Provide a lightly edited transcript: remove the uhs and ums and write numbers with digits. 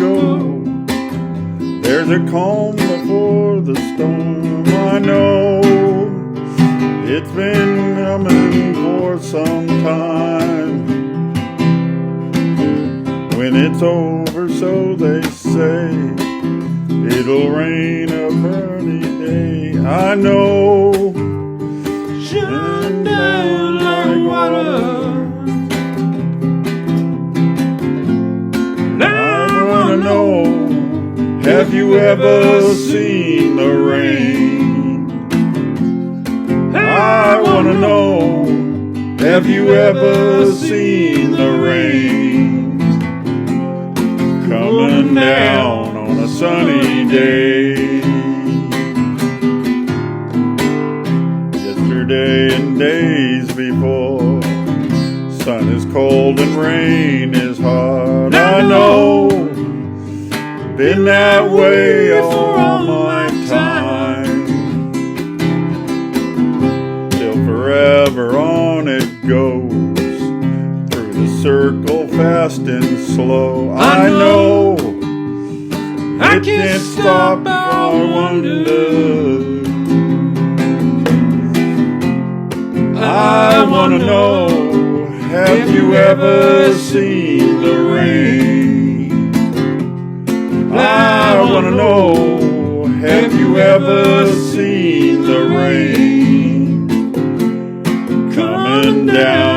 go. There's a calm before the storm. I know it's been coming for some time. When it's over, so they say, it'll rain a pretty day. I know, shining down like water. I wanna know, have you ever seen the rain? I wanna know, have you ever seen the rain? Coming down on a sunny day. Yesterday and days before, sun is cold and rain is hard. I know, been that way all my time. Till forever on it goes, through the circle fast and slow. I know, I can't stop our wonder. I wanna know, have you ever seen the rain? I wanna know, have you ever seen the rain? Coming down